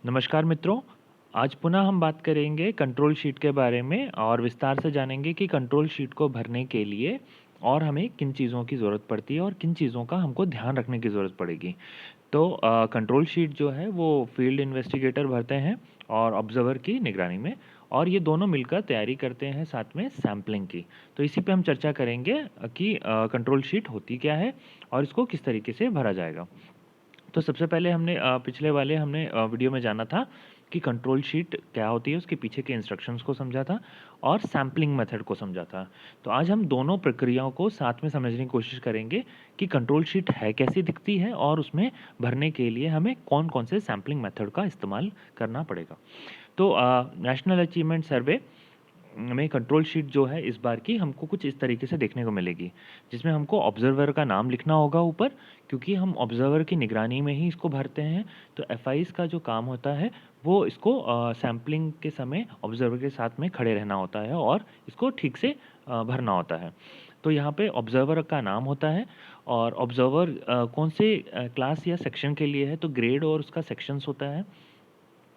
नमस्कार मित्रों, आज पुनः हम बात करेंगे कंट्रोल शीट के बारे में और विस्तार से जानेंगे कि कंट्रोल शीट को भरने के लिए और हमें किन चीज़ों की ज़रूरत पड़ती है और किन चीज़ों का हमको ध्यान रखने की ज़रूरत पड़ेगी। तो कंट्रोल शीट जो है वो फील्ड इन्वेस्टिगेटर भरते हैं और ऑब्जर्वर की निगरानी में और ये दोनों मिलकर तैयारी करते हैं साथ में सैंपलिंग की। तो इसी पे हम चर्चा करेंगे कि कंट्रोल शीट होती क्या है और इसको किस तरीके से भरा जाएगा। तो सबसे पहले हमने पिछले वाले हमने वीडियो में जाना था कि कंट्रोल शीट क्या होती है, उसके पीछे के इंस्ट्रक्शंस को समझा था और सैंपलिंग मेथड को समझा था। तो आज हम दोनों प्रक्रियाओं को साथ में समझने की कोशिश करेंगे कि कंट्रोल शीट है कैसी दिखती है और उसमें भरने के लिए हमें कौन-कौन से सैंपलिंग मेथड का इस्तेमाल करना पड़ेगा। तो नेशनल अचीवमेंट सर्वे में कंट्रोल शीट जो है इस बार की हमको कुछ इस तरीके से देखने को मिलेगी, जिसमें हमको ऑब्जर्वर का नाम लिखना होगा ऊपर, क्योंकि हम ऑब्जर्वर की निगरानी में ही इसको भरते हैं। तो एफआईज का जो काम होता है वो इसको सैंपलिंग के समय ऑब्जर्वर के साथ में खड़े रहना होता है और इसको ठीक से भरना होता है। तो यहाँ पे ऑब्जर्वर का नाम होता है और ऑब्जर्वर कौन से क्लास या सेक्शन के लिए है, तो ग्रेड और उसका सेक्शंस होता है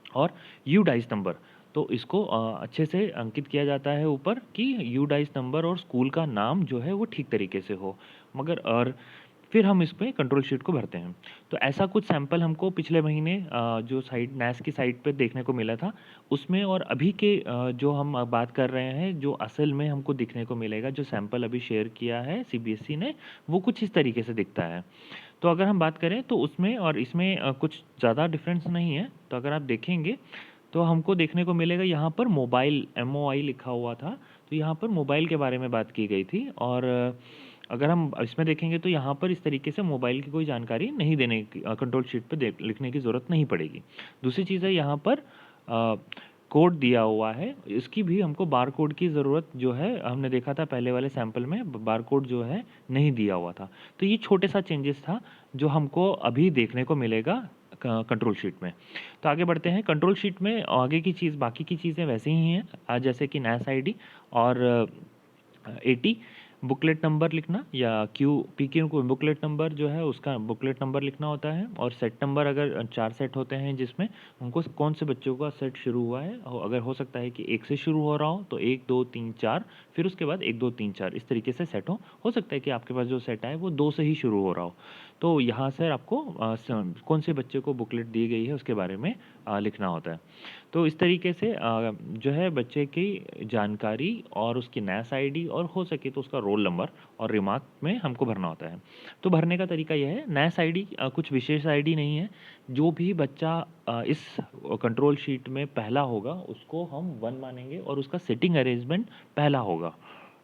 और यू डाइस नंबर। तो इसको अच्छे से अंकित किया जाता है ऊपर कि यू डाइस नंबर और स्कूल का नाम जो है वो ठीक तरीके से हो। मगर और फिर हम इसमें कंट्रोल शीट को भरते हैं। तो ऐसा कुछ सैंपल हमको पिछले महीने जो साइट नैस की साइट पे देखने को मिला था, उसमें और अभी के जो हम बात कर रहे हैं, जो असल में हमको दिखने को मिलेगा, जो सैंपल अभी शेयर किया है सीबीएसई ने, वो कुछ इस तरीके से दिखता है। तो अगर हम बात करें तो उसमें और इसमें कुछ ज़्यादा डिफरेंस नहीं है। तो अगर आप देखेंगे तो हमको देखने को मिलेगा यहाँ पर मोबाइल एमओआई लिखा हुआ था। तो यहाँ पर मोबाइल के बारे में बात की गई थी और अगर हम इसमें देखेंगे तो यहाँ पर इस तरीके से मोबाइल की कोई जानकारी नहीं देने की कंट्रोल शीट पे लिखने की ज़रूरत नहीं पड़ेगी। दूसरी चीज़ है यहाँ पर कोड दिया हुआ है, इसकी भी हमको बार कोड की ज़रूरत जो है हमने देखा था पहले वाले सैंपल में बार कोड जो है नहीं दिया हुआ था। तो ये छोटे सा चेंजेस था जो हमको अभी देखने को मिलेगा कंट्रोल शीट में। तो आगे बढ़ते हैं। कंट्रोल शीट में आगे की चीज़ बाकी की चीज़ें वैसे ही हैं, जैसे कि नैस आईडी और एटी बुकलेट नंबर लिखना या क्यू पीक्यू को बुकलेट नंबर जो है उसका बुकलेट नंबर लिखना होता है और सेट नंबर अगर 4 सेट होते हैं जिसमें उनको कौन से बच्चों का सेट शुरू हुआ है, अगर हो सकता है कि 1 से शुरू हो रहा हो तो 1 2 3 4 फिर उसके बाद 1 2 3 4 इस तरीके से सेट हो सकता है कि आपके पास जो सेट आए वो 2 से ही शुरू हो रहा हो। तो यहाँ से आपको कौन से बच्चे को बुकलेट दी गई है उसके बारे में लिखना होता है। तो इस तरीके से जो है बच्चे की जानकारी और उसकी नैस आईडी और हो सके तो उसका रोल नंबर और रिमार्क में हमको भरना होता है। तो भरने का तरीका यह है, नैस आईडी कुछ विशेष आईडी नहीं है। जो भी बच्चा इस कंट्रोल शीट में पहला होगा उसको हम 1 मानेंगे और उसका सिटिंग अरेंजमेंट पहला होगा,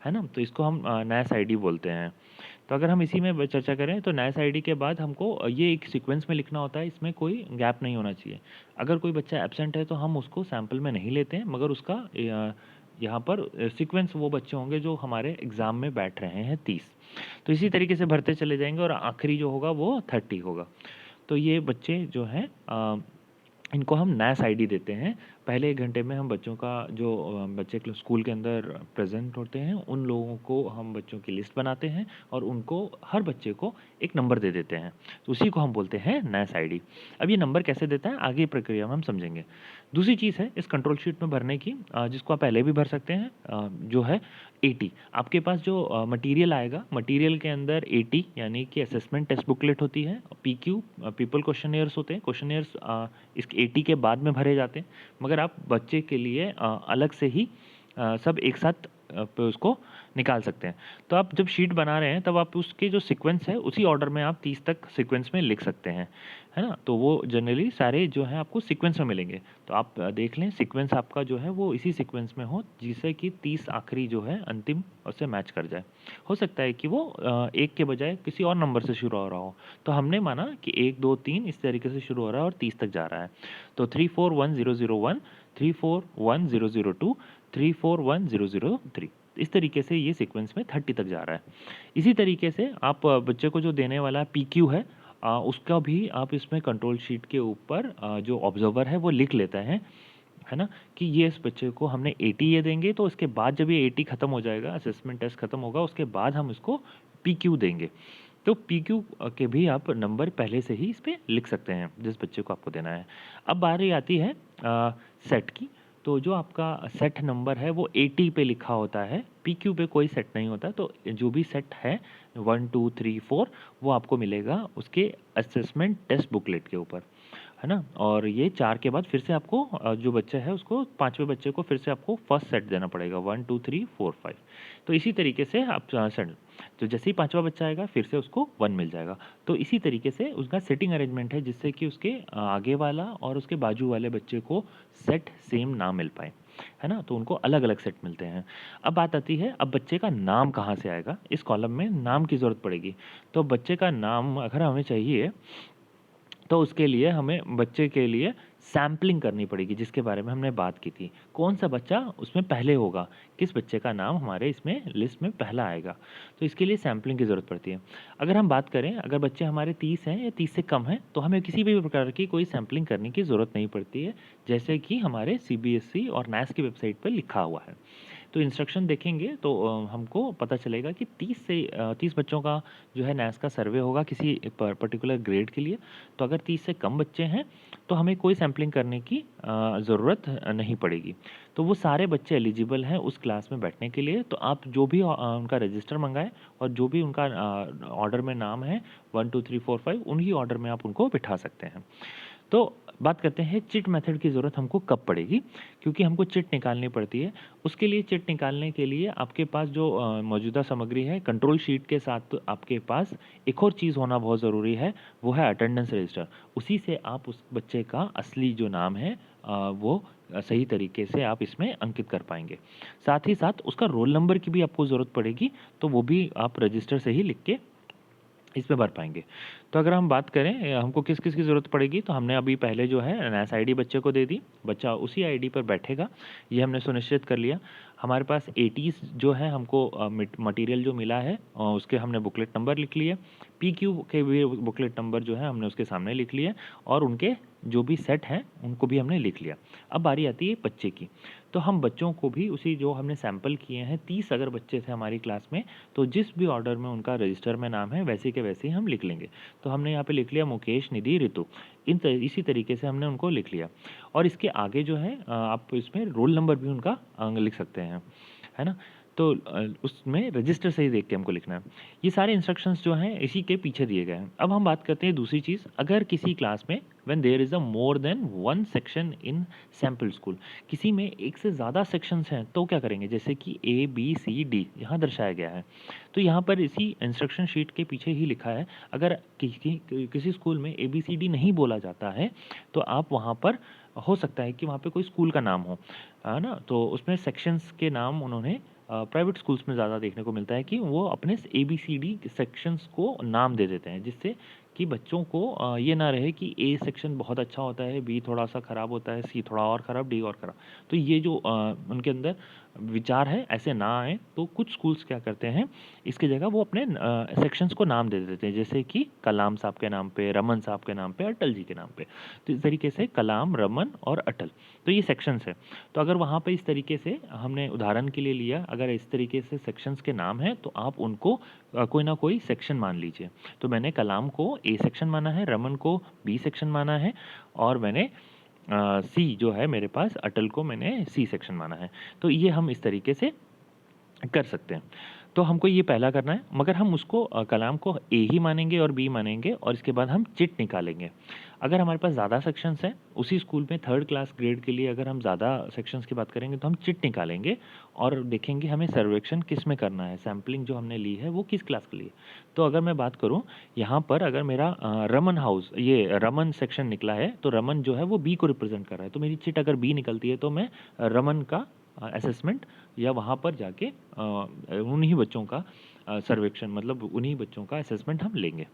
है ना? तो इसको हम नैस आईडी बोलते हैं। तो अगर हम इसी में चर्चा करें तो नैस आईडी के बाद हमको ये एक सीक्वेंस में लिखना होता है, इसमें कोई गैप नहीं होना चाहिए। अगर कोई बच्चा एब्सेंट है तो हम उसको सैंपल में नहीं लेते हैं, मगर उसका यहाँ पर सीक्वेंस वो बच्चे होंगे जो हमारे एग्ज़ाम में बैठ रहे हैं 30। तो इसी तरीके से भरते चले जाएंगे और आखिरी जो होगा वो 30 होगा। तो ये बच्चे जो हैं इनको हम नैस आईडी देते हैं। पहले 1 घंटे में हम बच्चों का जो बच्चे स्कूल के अंदर प्रेज़ेंट होते हैं, उन लोगों को हम बच्चों की लिस्ट बनाते हैं और उनको हर बच्चे को एक नंबर दे देते हैं। तो उसी को हम बोलते हैं नैस आईडी। अब ये नंबर कैसे देता है, आगे प्रक्रिया में हम समझेंगे। दूसरी चीज़ है इस कंट्रोल शीट में भरने की, जिसको आप पहले भी भर सकते हैं, जो है एटी। आपके पास जो मटीरियल आएगा, मटीरियल के अंदर एटी यानी कि असेसमेंट टेक्स्ट बुकलेट होती है, पीक्यू पीपल क्वेश्चनियर्स होते हैं। क्वेश्चनियर्स इस एटी के बाद में भरे जाते हैं, मगर आप बच्चे के लिए अलग से ही सब एक साथ पे उसको निकाल सकते हैं। तो आप जब शीट बना रहे हैं तब आप उसके जो सीक्वेंस है उसी ऑर्डर में आप 30 तक सीक्वेंस में लिख सकते हैं, है ना? तो वो जनरली सारे जो हैं आपको सीक्वेंस में मिलेंगे। तो आप देख लें सीक्वेंस आपका जो है वो इसी सीक्वेंस में हो, जिससे कि 30 आखिरी जो है अंतिम उससे मैच कर जाए। हो सकता है कि वो 1 के बजाय किसी और नंबर से शुरू हो रहा हो। तो हमने माना कि 1 2 3 इस तरीके से शुरू हो रहा है और 30 तक जा रहा है। तो 341001, 341002, 341003 इस तरीके से ये सीक्वेंस में 30 तक जा रहा है। इसी तरीके से आप बच्चे को जो देने वाला पीक्यू है, उसका भी आप इसमें कंट्रोल शीट के ऊपर जो ऑब्जर्वर है वो लिख लेता है ना? कि ये इस बच्चे को हमने 80 ये देंगे, तो उसके बाद जब ये 80 खत्म हो जाएगा, असेसमेंट टेस्ट खत्म होगा, उसके बाद हम इसको पीक्यू देंगे। तो पीक्यू के भी आप नंबर पहले से ही इस पे लिख सकते हैं, जिस बच्चे को आपको देना है। अब बारी आती है सेट की। तो जो आपका सेट नंबर है वो 80 पे लिखा होता है, पीक्यू पे कोई सेट नहीं होता। तो जो भी सेट है 1, 2, 3, 4 वो आपको मिलेगा उसके असेसमेंट टेस्ट बुकलेट के ऊपर, है ना? और ये 4 के बाद फिर से आपको जो बच्चा है उसको 5वें बच्चे को फिर से आपको फर्स्ट सेट देना पड़ेगा 1, 2, 3, 4, 5। तो इसी तरीके से आप सेट, तो जैसे ही 5वां बच्चा आएगा फिर से उसको 1 मिल जाएगा। तो इसी तरीके से उसका सेटिंग अरेंजमेंट है जिससे कि उसके आगे वाला और उसके बाजू वाले बच्चे को सेट सेम ना मिल पाए, है ना? तो उनको अलग-अलग सेट मिलते हैं। अब बात आती है अब बच्चे का नाम कहाँ से आएगा? इस कॉलम में नाम की ज़रूरत पड़ेगी। तो बच्चे का नाम अगर हमें चाहिए तो उसके लिए हमें बच्चे के लिए सैंपलिंग करनी पड़ेगी, जिसके बारे में हमने बात की थी। कौन-सा बच्चा उसमें पहले होगा, किस बच्चे का नाम हमारे इसमें लिस्ट में पहला आएगा, तो इसके लिए सैंपलिंग की ज़रूरत पड़ती है। अगर हम बात करें, अगर बच्चे हमारे 30 हैं या 30 से कम हैं, तो हमें किसी भी प्रकार की कोई सैंपलिंग करने की ज़रूरत नहीं पड़ती है, जैसे कि हमारे सीबीएसई और नेस की वेबसाइट पर लिखा हुआ है। तो इंस्ट्रक्शन देखेंगे तो हमको पता चलेगा कि 30 बच्चों का जो है नेस का सर्वे होगा किसी पर्टिकुलर ग्रेड के लिए। तो अगर 30 से कम बच्चे हैं तो हमें कोई सैंपलिंग करने की ज़रूरत नहीं पड़ेगी। तो वो सारे बच्चे एलिजिबल हैं उस क्लास में बैठने के लिए। तो आप जो भी उनका रजिस्टर मंगाएँ और जो भी उनका ऑर्डर में नाम है 1, 2, 3, 4, 5 उन्हीं ऑर्डर में आप उनको बिठा सकते हैं। तो बात करते हैं चिट मेथड की ज़रूरत हमको कब पड़ेगी, क्योंकि हमको चिट निकालनी पड़ती है। उसके लिए चिट निकालने के लिए आपके पास जो मौजूदा सामग्री है, कंट्रोल शीट के साथ तो आपके पास एक और चीज़ होना बहुत ज़रूरी है, वो है अटेंडेंस रजिस्टर। उसी से आप उस बच्चे का असली जो नाम है वो सही तरीके से आप इसमें अंकित कर पाएँगे। साथ ही साथ उसका रोल नंबर की भी आपको ज़रूरत पड़ेगी, तो वो भी आप रजिस्टर से ही लिख के इसमें भर पाएँगे। तो अगर हम बात करें हमको किस-किस की ज़रूरत पड़ेगी, तो हमने अभी पहले जो है एनएस आईडी बच्चे को दे दी, बच्चा उसी आईडी पर बैठेगा, ये हमने सुनिश्चित कर लिया। हमारे पास एटीज़ जो है हमको मटीरियल जो मिला है उसके हमने बुकलेट नंबर लिख लिए। पीक्यू के भी बुकलेट नंबर जो है हमने उसके सामने लिख लिए और उनके जो भी सेट हैं, उनको भी हमने लिख लिया। अब बारी आती है बच्चे की, तो हम बच्चों को भी उसी जो हमने सैंपल किए हैं, 30 अगर बच्चे थे हमारी क्लास में, तो जिस भी ऑर्डर में उनका रजिस्टर में नाम है, वैसे के वैसे ही हम लिख लेंगे। तो हमने यहाँ पे लिख लिया मुकेश, निधि, ऋतु, इसी तरीके से हमने उनको लिख लिया। और इसके आगे जो है आप इसमें रोल नंबर भी उनका लिख सकते हैं, है ना? तो उसमें रजिस्टर से ही देख के हमको लिखना है। ये सारे इंस्ट्रक्शंस जो हैं इसी के पीछे दिए गए हैं। अब हम बात करते हैं दूसरी चीज़, अगर किसी क्लास में when there is a more than 1 section in sample school, किसी में एक से ज़्यादा सेक्शंस हैं, तो क्या करेंगे? जैसे कि ए, बी, सी, डी यहाँ दर्शाया गया है। तो यहाँ पर इसी इंस्ट्रक्शन शीट के पीछे ही लिखा है, अगर किसी स्कूल में ए, बी, सी, डी नहीं बोला जाता है, तो आप वहाँ पर हो सकता है कि वहाँ पे कोई स्कूल का नाम हो, है ना? तो उसमें सेक्शंस के नाम उन्होंने प्राइवेट स्कूल्स में ज़्यादा देखने को मिलता है कि वो अपने एबीसीडी सेक्शंस को नाम दे देते हैं, जिससे कि बच्चों को ये ना रहे कि ए सेक्शन बहुत अच्छा होता है, बी थोड़ा-सा खराब होता है, सी थोड़ा और खराब, डी और खराब। तो ये जो उनके अंदर विचार है, ऐसे ना आए, तो कुछ स्कूल्स क्या करते हैं, इसकी जगह वो अपने सेक्शंस को नाम दे देते हैं, जैसे कि कलाम साहब के नाम पे, रमन साहब के नाम पे, अटल जी के नाम पे। तो इस तरीके से कलाम, रमन और अटल, तो ये सेक्शंस हैं। तो अगर वहाँ पे इस तरीके से हमने उदाहरण के लिए लिया, अगर इस तरीके से सेक्शंस के नाम हैं, तो आप उनको कोई ना कोई सेक्शन मान लीजिए। तो मैंने कलाम को ए सेक्शन माना है, रमन को बी सेक्शन माना है और मैंने सी जो है मेरे पास अटल को मैंने सी सेक्शन माना है। तो ये हम इस तरीके से कर सकते हैं। तो हमको ये पहला करना है, मगर हम उसको कलाम को ए ही मानेंगे और बी मानेंगे और इसके बाद हम चिट निकालेंगे। अगर हमारे पास ज़्यादा सेक्शंस हैं, उसी स्कूल में 3rd क्लास ग्रेड के लिए अगर हम ज़्यादा सेक्शंस की बात करेंगे, तो हम चिट निकालेंगे और देखेंगे हमें सर्वेक्षण किस में करना है, सैंपलिंग जो हमने ली है वो किस क्लास के लिए। तो अगर मैं बात करूँ, यहाँ पर अगर मेरा रमन हाउस, ये रमन सेक्शन निकला है, तो रमन जो है वो बी को रिप्रेज़ेंट कर रहा है। तो मेरी चिट अगर बी निकलती है, तो मैं रमन का असेसमेंट या वहाँ पर जाके उन्हीं बच्चों का सर्वेक्षण, मतलब उन्हीं बच्चों का असेसमेंट हम लेंगे।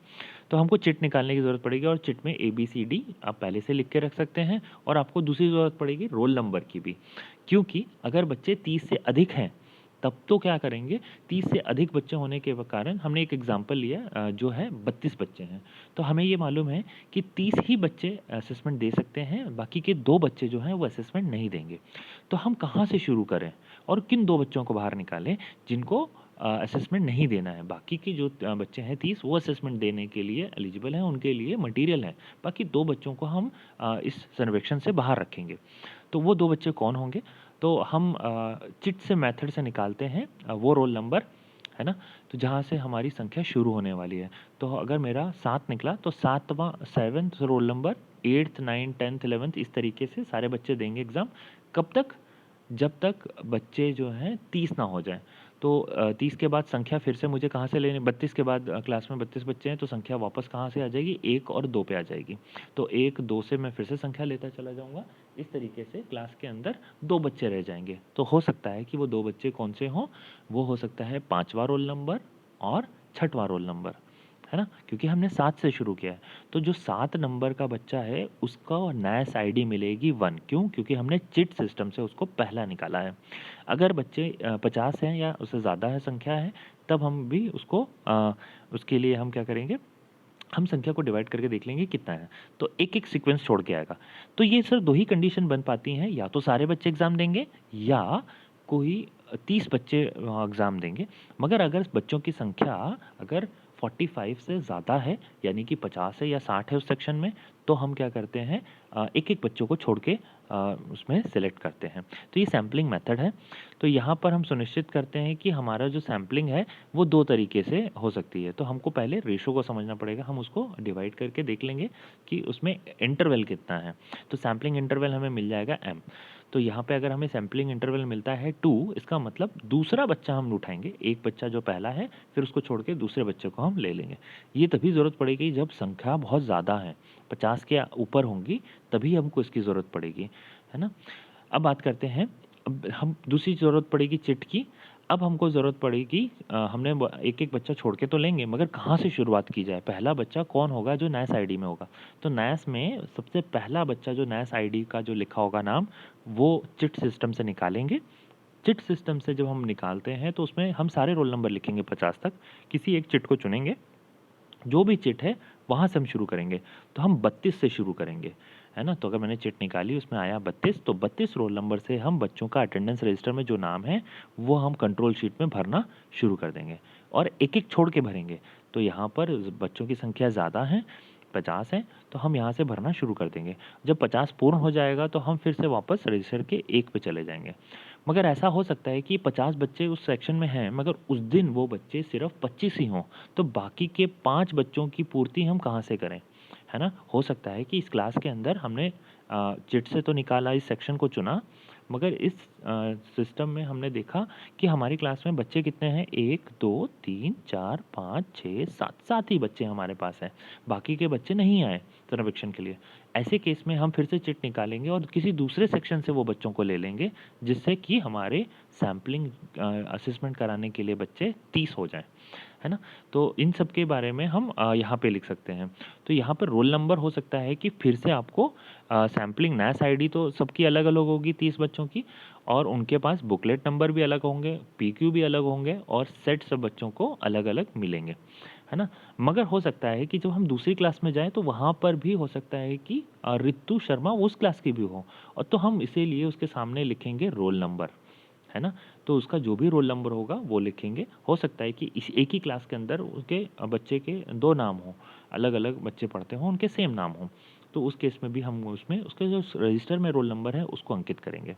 तो हमको चिट निकालने की ज़रूरत पड़ेगी और चिट में ए, बी, सी, डी आप पहले से लिख के रख सकते हैं और आपको दूसरी ज़रूरत पड़ेगी रोल नंबर की भी, क्योंकि अगर बच्चे 30 से अधिक हैं, तब तो क्या करेंगे, 30 से अधिक बच्चे होने के कारण हमने एक एग्जाम्पल लिया जो है 32 बच्चे हैं। तो हमें ये मालूम है कि 30 ही बच्चे असेसमेंट दे सकते हैं, बाकी के 2 बच्चे जो हैं वो असेसमेंट नहीं देंगे। तो हम कहाँ से शुरू करें और किन 2 बच्चों को बाहर निकालें जिनको असेसमेंट नहीं देना है। बाकी के जो बच्चे हैं 30 वो असेसमेंट देने के लिए एलिजिबल हैं, उनके लिए मटेरियल है। बाकी 2 बच्चों को हम इस सर्वेक्षण से बाहर रखेंगे। तो वो 2 बच्चे कौन होंगे? तो हम चिट से मेथड से निकालते हैं वो रोल नंबर, है ना? तो जहाँ से हमारी संख्या शुरू होने वाली है। तो अगर मेरा 7 निकला तो 7वाँ 7th roll number 8th 9th 10th 11th इस तरीके से सारे बच्चे देंगे एग्ज़ाम। कब तक? जब तक बच्चे जो हैं 30 ना हो जाएँ। तो 30 के बाद संख्या फिर से मुझे कहाँ से लेनी, 32 के बाद क्लास में 32 बच्चे हैं तो संख्या वापस कहाँ से आ जाएगी? 1 और 2 पे आ जाएगी। तो 1, 2 से मैं फिर से संख्या लेता चला जाऊँगा। इस तरीके से क्लास के अंदर 2 बच्चे रह जाएँगे। तो हो सकता है कि वो 2 बच्चे कौन से हों? वो हो सकता है 5वाँ रोल नंबर और 6वाँ रोल नंबर, है ना? क्योंकि हमने 7 से शुरू किया है। तो जो 7 नंबर का बच्चा है उसका NAS आईडी मिलेगी 1। क्यों? क्योंकि हमने चिट सिस्टम से उसको पहला निकाला है। अगर बच्चे 50 हैं या उससे ज़्यादा है संख्या है, तब हम भी उसको उसके लिए हम क्या करेंगे? हम संख्या को डिवाइड करके देख लेंगे कितना है। तो एक-एक सीक्वेंस छोड़ के आएगा। तो ये सर 2 ही कंडीशन बन पाती हैं, या तो सारे बच्चे एग्ज़ाम देंगे या कोई 30 बच्चे एग्ज़ाम देंगे। मगर अगर बच्चों की संख्या अगर 45 से ज़्यादा है, यानी कि 50 है या 60 है उस सेक्शन में, तो हम क्या करते हैं एक-एक बच्चों को छोड़ के उसमें सेलेक्ट करते हैं। तो ये सैंपलिंग मेथड है। तो यहाँ पर हम सुनिश्चित करते हैं कि हमारा जो सैंपलिंग है वो 2 तरीके से हो सकती है। तो हमको पहले रेशो को समझना पड़ेगा। हम उसको डिवाइड करके देख लेंगे कि उसमें इंटरवल कितना है। तो सैंपलिंग इंटरवल हमें मिल जाएगा m। तो यहाँ पे अगर हमें सैंपलिंग इंटरवल मिलता है 2, इसका मतलब दूसरा बच्चा हम उठाएँगे। एक बच्चा जो पहला है, फिर उसको छोड़ के दूसरे बच्चे को हम ले लेंगे। ये तभी ज़रूरत पड़ेगी जब संख्या बहुत ज़्यादा है, 50 के ऊपर होंगी, तभी हमको इसकी ज़रूरत पड़ेगी, है ना? अब बात करते हैं, अब हम दूसरी ज़रूरत पड़ेगी चिट की। अब हमको ज़रूरत पड़ेगी हमने एक-एक बच्चा छोड़ के तो लेंगे, मगर कहाँ से शुरुआत की जाए? पहला बच्चा कौन होगा जो NAS आईडी में होगा? तो NAS में सबसे पहला बच्चा जो NAS आईडी का जो लिखा होगा नाम, वो चिट सिस्टम से निकालेंगे। चिट सिस्टम से जब हम निकालते हैं तो उसमें हम सारे रोल नंबर लिखेंगे 50 तक। किसी एक चिट को चुनेंगे, जो भी चिट है वहाँ से हम शुरू करेंगे। तो हम 32 से शुरू करेंगे, है ना? तो अगर मैंने चिट निकाली उसमें आया 32, तो 32 रोल नंबर से हम बच्चों का अटेंडेंस रजिस्टर में जो नाम है वो हम कंट्रोल शीट में भरना शुरू कर देंगे और एक-एक छोड़ के भरेंगे। तो यहाँ पर बच्चों की संख्या ज़्यादा है, 50 है, तो हम यहाँ से भरना शुरू कर देंगे। जब 50 पूर्ण हो जाएगा तो हम फिर से वापस रजिस्टर के 1 पे चले जाएँगे। मगर ऐसा हो सकता है कि 50 बच्चे उस सेक्शन में हैं, मगर उस दिन वो बच्चे सिर्फ़ 25 ही हों, तो बाकी के 5 बच्चों की पूर्ति हम कहाँ से करें? है ना? हो सकता है कि इस क्लास के अंदर हमने चिट से तो निकाला, इस सेक्शन को चुना, मगर इस सिस्टम में हमने देखा कि हमारी क्लास में बच्चे कितने हैं? 1, 2, 3, 4, 5, 6, 7, 7 ही बच्चे हमारे पास हैं। बाकी के बच्चे नहीं आए सर्वेक्षण के लिए। ऐसे केस में हम फिर से चिट निकालेंगे और किसी दूसरे सेक्शन से वो बच्चों को ले लेंगे, जिससे कि हमारे सैंपलिंग असेसमेंट कराने के लिए बच्चे 30 हो जाएँ, है ना? तो इन सब के बारे में हम यहाँ पे लिख सकते हैं। तो यहाँ पर रोल नंबर हो सकता है कि फिर से आपको सैंपलिंग NAS आईडी तो सबकी अलग-अलग होगी 30 बच्चों की, और उनके पास बुकलेट नंबर भी अलग होंगे, PQ भी अलग होंगे और सेट सब बच्चों को अलग-अलग मिलेंगे, है ना? मगर हो सकता है कि जब हम दूसरी क्लास में जाएँ तो वहाँ पर भी हो सकता है कि रितु शर्मा उस क्लास की भी हो, और तो हम इसीलिए उसके सामने लिखेंगे रोल नंबर, है ना? तो उसका जो भी रोल नंबर होगा वो लिखेंगे। हो सकता है कि इस एक ही क्लास के अंदर उसके बच्चे के 2 नाम हों, अलग-अलग बच्चे पढ़ते हों, उनके सेम नाम हों। तो उस केस में भी हम उसमें उसके जो रजिस्टर में रोल नंबर है उसको अंकित करेंगे।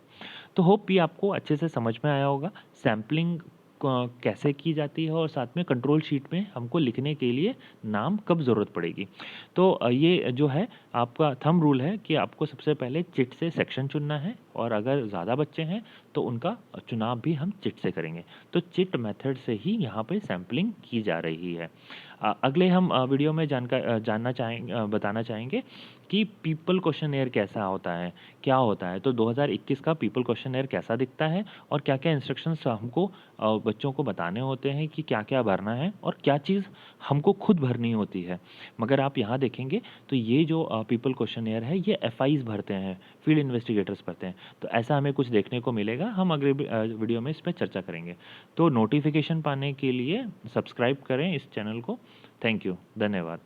तो होप ये आपको अच्छे से समझ में आया होगा, सैंपलिंग कैसे की जाती है और साथ में कंट्रोल शीट में हमको लिखने के लिए नाम कब ज़रूरत पड़ेगी। तो ये जो है आपका थंब रूल है कि आपको सबसे पहले चिट से सेक्शन चुनना है, और अगर ज़्यादा बच्चे हैं तो उनका चुनाव भी हम चिट से करेंगे। तो चिट मेथड से ही यहाँ पे सैंपलिंग की जा रही है। अगले हम वीडियो में बताना चाहेंगे कि पीपल क्वेश्चनेयर कैसा होता है, क्या होता है। तो 2021 का पीपल क्वेश्चनेयर कैसा दिखता है और क्या-क्या इंस्ट्रक्शंस हमको बच्चों को बताने होते हैं कि क्या-क्या भरना है और क्या चीज़ हमको खुद भरनी होती है। मगर आप यहाँ देखेंगे तो ये जो पीपल क्वेश्चनेयर है ये एफआईज़ भरते हैं, फील्ड इन्वेस्टिगेटर्स भरते हैं। तो ऐसा हमें कुछ देखने को मिलेगा, हम अगले वीडियो में इस पे चर्चा करेंगे। तो नोटिफ़िकेशन पाने के लिए सब्सक्राइब करें इस चैनल को। थैंक यू, धन्यवाद।